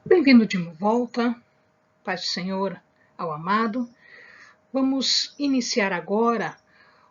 Bem-vindo de volta, paz do Senhor ao amado. Vamos iniciar agora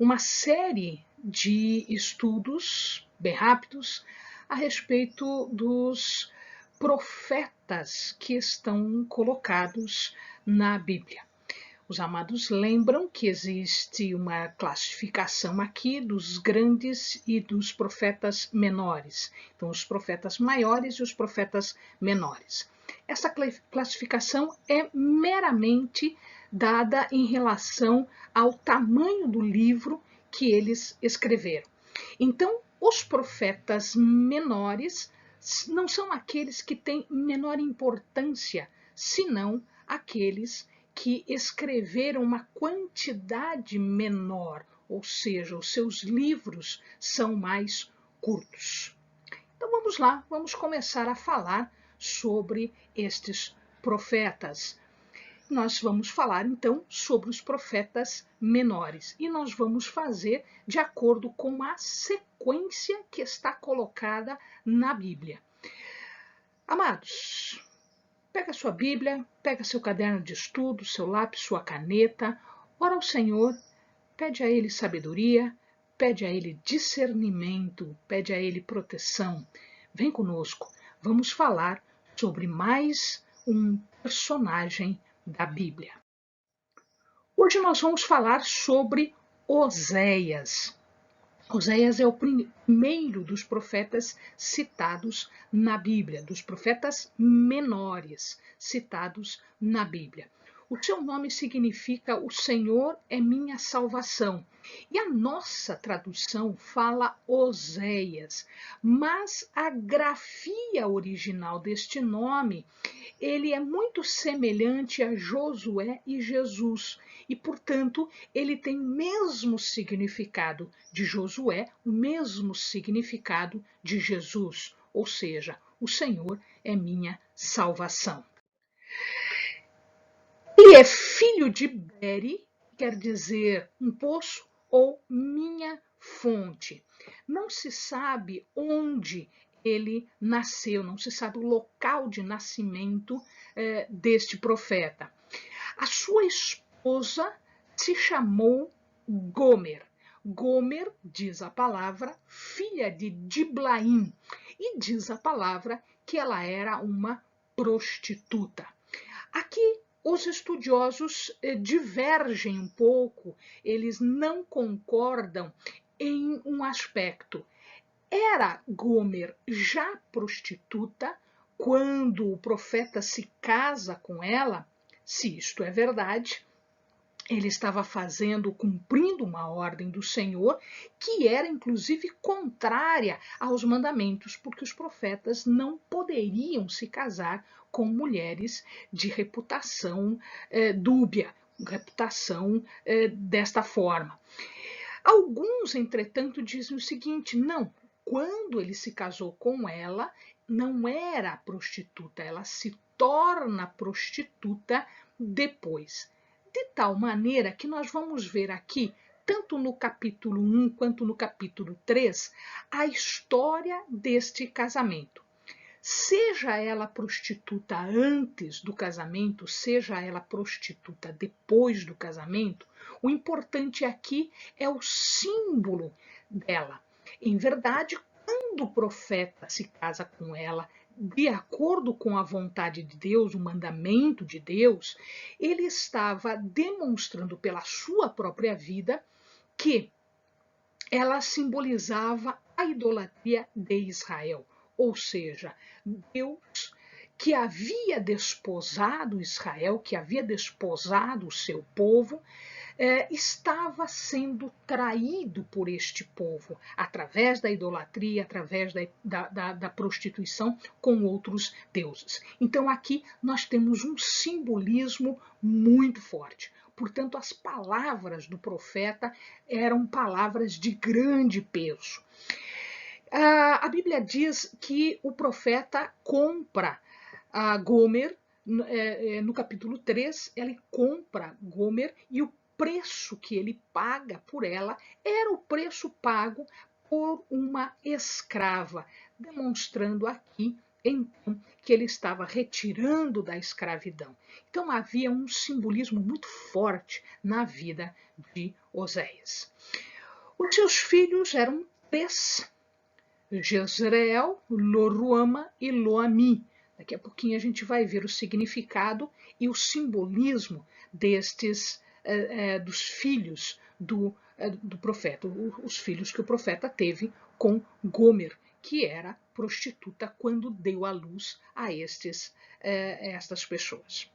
uma série de estudos bem rápidos a respeito dos profetas que estão colocados na Bíblia. Os amados lembram que existe uma classificação aqui dos grandes e dos profetas menores. Então, os profetas maiores e os profetas menores. Essa classificação é meramente dada em relação ao tamanho do livro que eles escreveram. Então, os profetas menores não são aqueles que têm menor importância, senão aqueles que escreveram uma quantidade menor, ou seja, os seus livros são mais curtos. Então vamos lá, vamos começar a falar sobre estes profetas. Nós vamos falar então sobre os profetas menores e nós vamos fazer de acordo com a sequência que está colocada na Bíblia. Amados, pega sua Bíblia, pega seu caderno de estudo, seu lápis, sua caneta, ora ao Senhor, pede a Ele sabedoria, pede a Ele discernimento, pede a Ele proteção. Vem conosco, vamos falar sobre mais um personagem da Bíblia. Hoje nós vamos falar sobre Oséias. Oséias é o primeiro dos profetas citados na Bíblia, dos profetas menores citados na Bíblia. O seu nome significa o Senhor é minha salvação. E a nossa tradução fala Oséias, mas a grafia original deste nome, ele é muito semelhante a Josué e Jesus, e, portanto, ele tem o mesmo significado de Josué, o mesmo significado de Jesus, ou seja, o Senhor é minha salvação. Ele é filho de Beri, quer dizer um poço ou minha fonte. Não se sabe onde ele nasceu, não se sabe o local de nascimento deste profeta. A sua esposa se chamou Gomer. Gomer, diz a palavra, filha de Diblaim, e diz a palavra que ela era uma prostituta. Aqui os estudiosos divergem um pouco, eles não concordam em um aspecto. Era Gomer já prostituta quando o profeta se casa com ela? Se isto é verdade, ele estava cumprindo uma ordem do Senhor, que era inclusive contrária aos mandamentos, porque os profetas não poderiam se casar com mulheres de reputação dúbia, reputação desta forma. Alguns, entretanto, dizem o seguinte: não, quando ele se casou com ela, não era prostituta, ela se torna prostituta depois. De tal maneira que nós vamos ver aqui, tanto no capítulo 1 quanto no capítulo 3, a história deste casamento. Seja ela prostituta antes do casamento, seja ela prostituta depois do casamento, o importante aqui é o símbolo dela. Em verdade, quando o profeta se casa com ela, de acordo com a vontade de Deus, o mandamento de Deus, ele estava demonstrando pela sua própria vida que ela simbolizava a idolatria de Israel, ou seja, Deus que havia desposado Israel, que havia desposado o seu povo, estava sendo traído por este povo, através da idolatria, através da prostituição com outros deuses. Então aqui nós temos um simbolismo muito forte. Portanto, as palavras do profeta eram palavras de grande peso. A Bíblia diz que o profeta compra a Gomer, no capítulo 3, ele compra Gomer e o preço que ele paga por ela era o preço pago por uma escrava, demonstrando aqui então que ele estava retirando da escravidão. Então havia um simbolismo muito forte na vida de Oséias. Os seus filhos eram 3: Jezreel, Loruama e Loami. Daqui a pouquinho a gente vai ver o significado e o simbolismo dos filhos do profeta, os filhos que o profeta teve com Gomer, que era prostituta quando deu à luz a estas pessoas.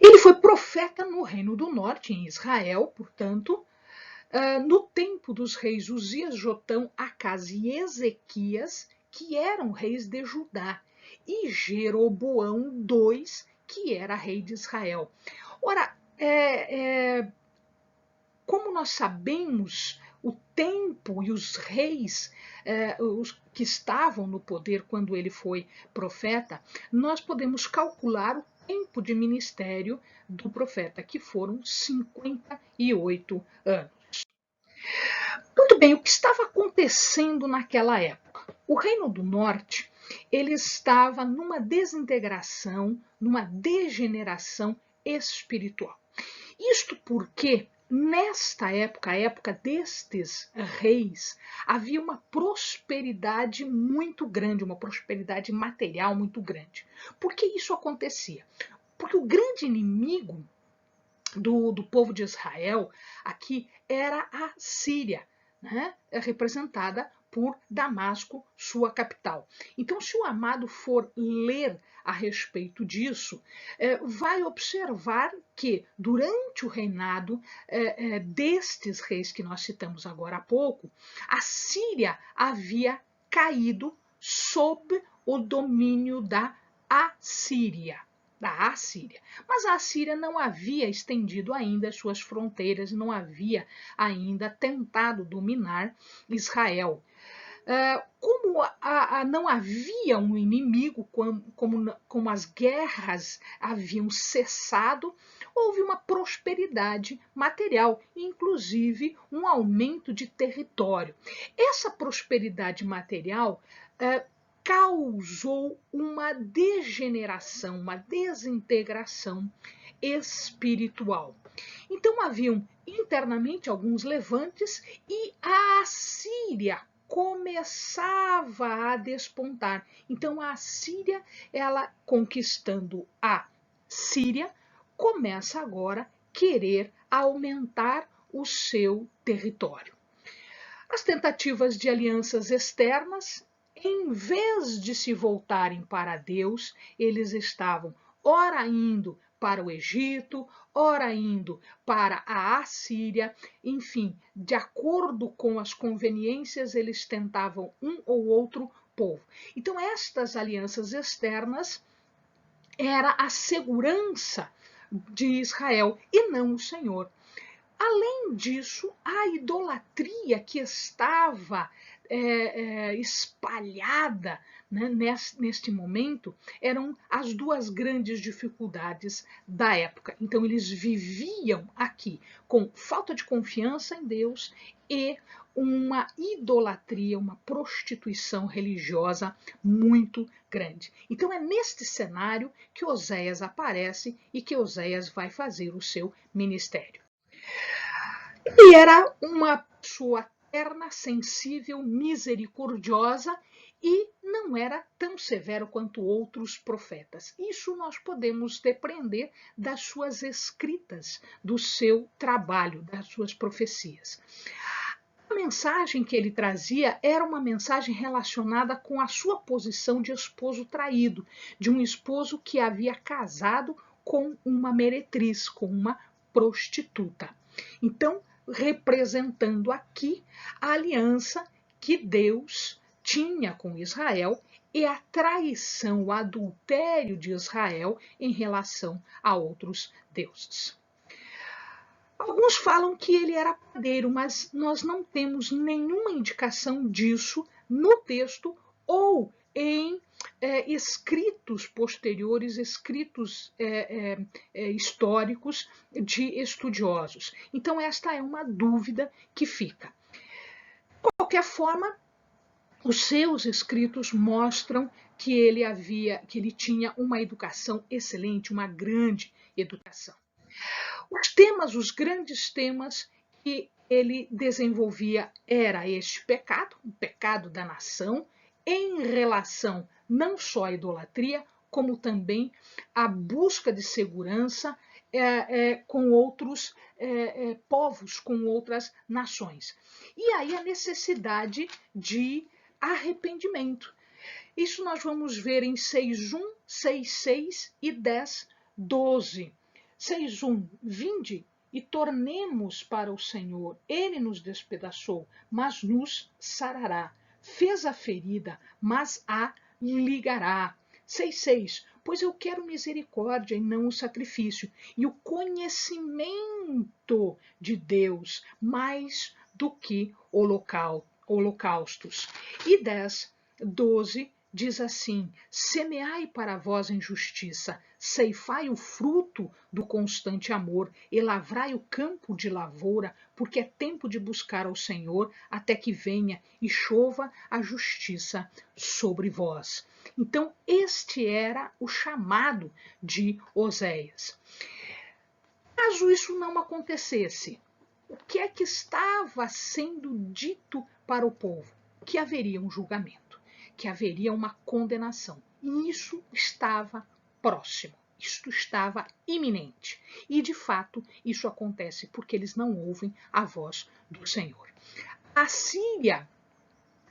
Ele foi profeta no Reino do Norte, em Israel, portanto, no tempo dos reis Uzias, Jotão, Acás e Ezequias, que eram reis de Judá, e Jeroboão II, que era rei de Israel. Ora, como nós sabemos o tempo e os reis os que estavam no poder quando ele foi profeta, nós podemos calcular o tempo de ministério do profeta, que foram 58 anos. Muito bem, o que estava acontecendo naquela época? O Reino do Norte, ele estava numa desintegração, numa degeneração espiritual. Isto porque nesta época, a época destes reis, havia uma prosperidade muito grande, uma prosperidade material muito grande. Por que isso acontecia? Porque o grande inimigo do povo de Israel aqui era a Síria, né? Representada por Damasco, sua capital. Então, se o amado for ler a respeito disso, vai observar que durante o reinado destes reis que nós citamos agora há pouco, a Síria havia caído sob o domínio da Assíria. Mas a Assíria não havia estendido ainda as suas fronteiras, não havia ainda tentado dominar Israel. Como não havia um inimigo, como as guerras haviam cessado, houve uma prosperidade material, inclusive um aumento de território. Essa prosperidade material causou uma degeneração, uma desintegração espiritual. Então haviam internamente alguns levantes e a Assíria começava a despontar. Então a Assíria, ela conquistando a Síria, começa agora a querer aumentar o seu território. As tentativas de alianças externas, em vez de se voltarem para Deus, eles estavam ora indo para o Egito, ora indo para a Assíria, enfim, de acordo com as conveniências, eles tentavam um ou outro povo. Então, estas alianças externas era a segurança de Israel e não o Senhor. Além disso, a idolatria que estava espalhada, né, neste momento, eram as duas grandes dificuldades da época. Então, eles viviam aqui com falta de confiança em Deus e uma idolatria, uma prostituição religiosa muito grande. Então, é neste cenário que Oséias aparece e que Oséias vai fazer o seu ministério. Ele era uma pessoa terna, sensível, misericordiosa e não era tão severo quanto outros profetas. Isso nós podemos depreender das suas escritas, do seu trabalho, das suas profecias. A mensagem que ele trazia era uma mensagem relacionada com a sua posição de esposo traído, de um esposo que havia casado com uma meretriz, com uma prostituta. Então, representando aqui a aliança que Deus tinha com Israel e a traição, o adultério de Israel em relação a outros deuses. Alguns falam que ele era padeiro, mas nós não temos nenhuma indicação disso no texto ou em escritos posteriores, escritos históricos de estudiosos. Então, esta é uma dúvida que fica. De qualquer forma, os seus escritos mostram que ele tinha uma educação excelente, uma grande educação. Os grandes temas que ele desenvolvia era este pecado, o pecado da nação, em relação não só à idolatria, como também à busca de segurança com outros povos, com outras nações. E aí a necessidade de arrependimento. Isso nós vamos ver em 6.1, 6.6 e 10.12. 6.1, vinde e tornemos para o Senhor. Ele nos despedaçou, mas nos sarará. Fez a ferida, mas a ligará. 6.6, pois eu quero misericórdia e não o sacrifício, e o conhecimento de Deus mais do que holocaustos. E 10.12 diz assim: semeai para vós em justiça, ceifai o fruto do constante amor e lavrai o campo de lavoura, porque é tempo de buscar ao Senhor até que venha e chova a justiça sobre vós. Então, este era o chamado de Oséias. Caso isso não acontecesse, o que é que estava sendo dito para o povo? Que haveria um julgamento, que haveria uma condenação. E isso estava próximo, isto estava iminente. E, de fato, isso acontece porque eles não ouvem a voz do Senhor. A Síria,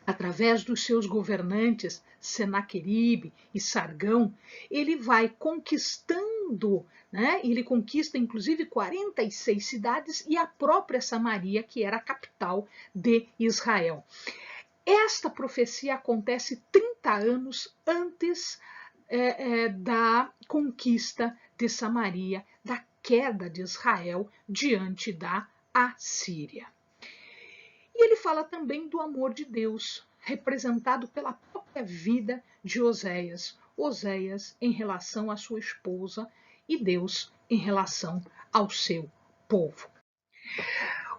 através dos seus governantes, Senaqueribe e Sargão, ele vai conquistando, né? Ele conquista inclusive 46 cidades e a própria Samaria, que era a capital de Israel. Esta profecia acontece 30 anos antes da conquista de Samaria, da queda de Israel diante da Assíria. E ele fala também do amor de Deus, representado pela própria vida de Oséias. Oséias em relação à sua esposa e Deus em relação ao seu povo.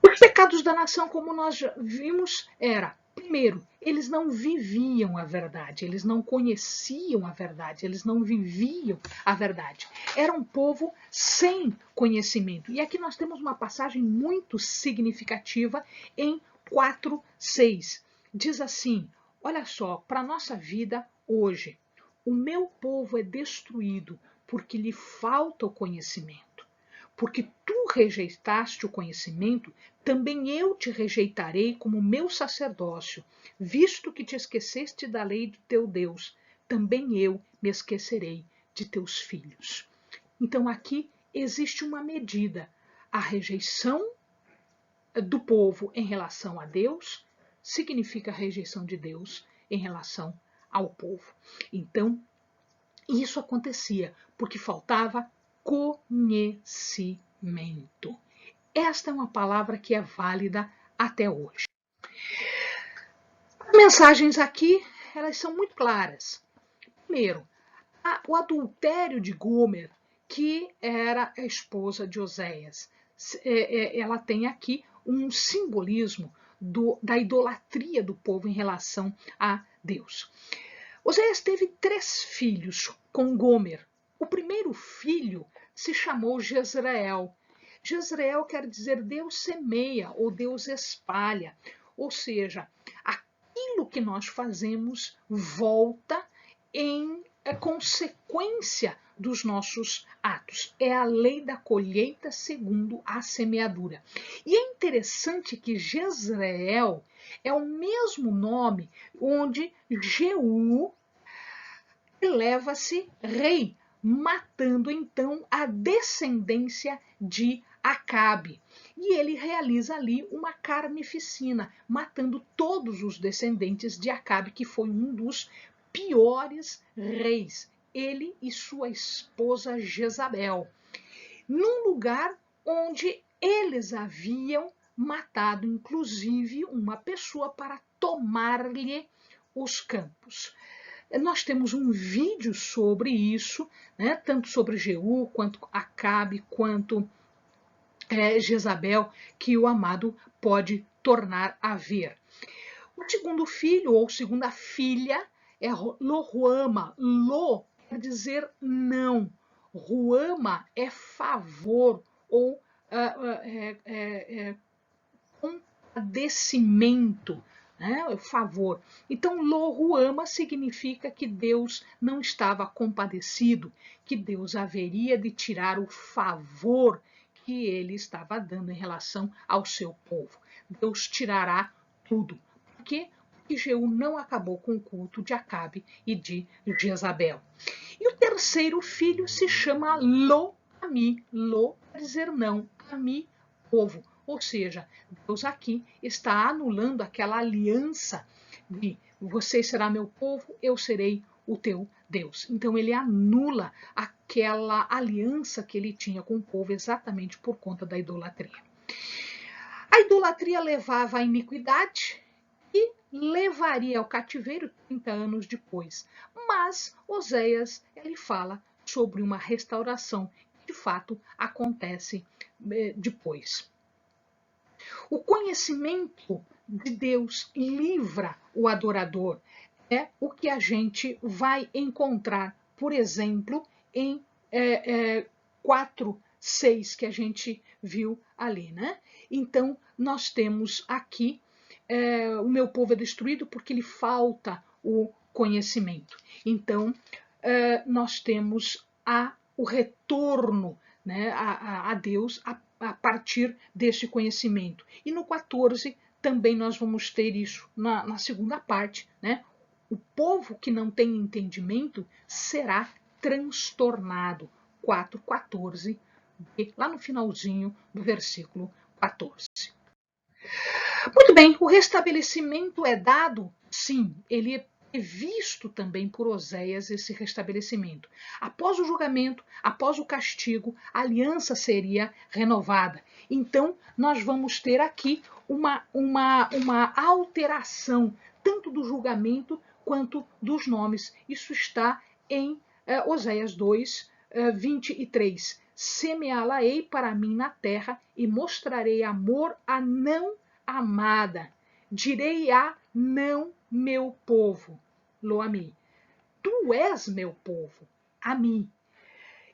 Os pecados da nação, como nós vimos, era, primeiro, eles não viviam a verdade, eles não conheciam a verdade, eles não viviam a verdade. Era um povo sem conhecimento. E aqui nós temos uma passagem muito significativa em 4:6. Diz assim: olha só, para a nossa vida hoje, o meu povo é destruído porque lhe falta o conhecimento. Porque tu rejeitaste o conhecimento, também eu te rejeitarei como meu sacerdócio, visto que te esqueceste da lei do teu Deus, também eu me esquecerei de teus filhos. Então aqui existe uma medida, a rejeição do povo em relação a Deus significa a rejeição de Deus em relação ao povo. Então, isso acontecia porque faltava conhecimento. Esta é uma palavra que é válida até hoje. As mensagens aqui, elas são muito claras. Primeiro, o adultério de Gomer, que era a esposa de Oséias. Ela tem aqui um simbolismo da idolatria do povo em relação a Deus. Oséias teve 3 filhos com Gomer. O primeiro filho se chamou Jezreel. Jezreel quer dizer Deus semeia ou Deus espalha. Ou seja, aquilo que nós fazemos volta em consequência dos nossos atos. É a lei da colheita segundo a semeadura. E é interessante que Jezreel é o mesmo nome onde Jeú eleva-se rei, matando então a descendência de Acabe. E ele realiza ali uma carnificina, matando todos os descendentes de Acabe, que foi um dos piores reis, ele e sua esposa Jezabel, num lugar onde eles haviam matado, inclusive, uma pessoa para tomar-lhe os campos. Nós temos um vídeo sobre isso, né, tanto sobre Jeú, quanto Acabe, quanto Jezabel, que o amado pode tornar a ver. O segundo filho ou segunda filha é Loruama. Lo quer dizer não. Ruama é favor ou compadecimento, né? Favor. Então, Loruama significa que Deus não estava compadecido, que Deus haveria de tirar o favor que ele estava dando em relação ao seu povo. Deus tirará tudo. Por quê? Porque Jeú não acabou com o culto de Acabe e de Jezabel. E o terceiro filho se chama Lo-Ami. Lo quer dizer não, Ami, povo. Ou seja, Deus aqui está anulando aquela aliança de você será meu povo, eu serei o teu Deus. Então ele anula aquela aliança que ele tinha com o povo exatamente por conta da idolatria. A idolatria levava à iniquidade e levaria ao cativeiro 30 anos depois. Mas Oséias ele fala sobre uma restauração que de fato acontece depois. O conhecimento de Deus livra o adorador. É o que a gente vai encontrar, por exemplo, em 4:6 que a gente viu ali, né? Então, nós temos aqui o meu povo é destruído porque lhe falta o conhecimento. Então, nós temos o retorno, né, a Deus a partir deste conhecimento. E no 14 também nós vamos ter isso na segunda parte, né? O povo que não tem entendimento será transtornado. 4:14, lá no finalzinho do versículo 14. Muito bem, o restabelecimento é dado? Sim, ele é visto também por Oséias esse restabelecimento. Após o julgamento, após o castigo, a aliança seria renovada. Então, nós vamos ter aqui uma alteração, tanto do julgamento quanto dos nomes. Isso está em Oséias 2, 23. Semeá-la-ei para mim na terra e mostrarei amor a não amada. Direi a não meu povo, Lo-Ami. Tu és meu povo, a mim.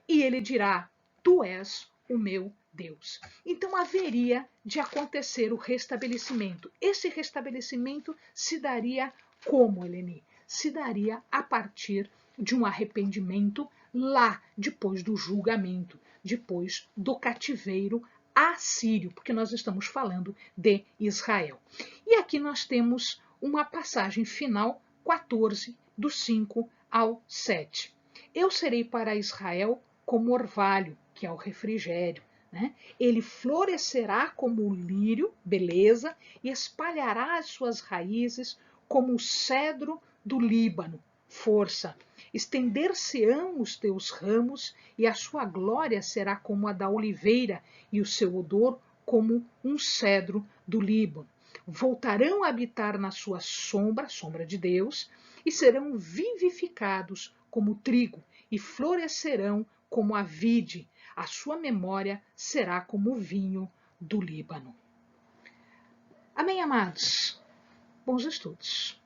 E ele dirá, tu és o meu Deus. Então haveria de acontecer o restabelecimento. Esse restabelecimento se daria como, Eleni? Se daria a partir de um arrependimento lá, depois do julgamento, depois do cativeiro assírio, porque nós estamos falando de Israel. E aqui nós temos uma passagem final, 14, do 5 ao 7. Eu serei para Israel como orvalho, que é o refrigério. Né? Ele florescerá como o lírio, beleza, e espalhará as suas raízes como o cedro do Líbano, força. Estender-se-ão os teus ramos, e a sua glória será como a da oliveira, e o seu odor como um cedro do Líbano. Voltarão a habitar na sua sombra, sombra de Deus, e serão vivificados como trigo, e florescerão como a vide. A sua memória será como o vinho do Líbano. Amém, amados? Bons estudos.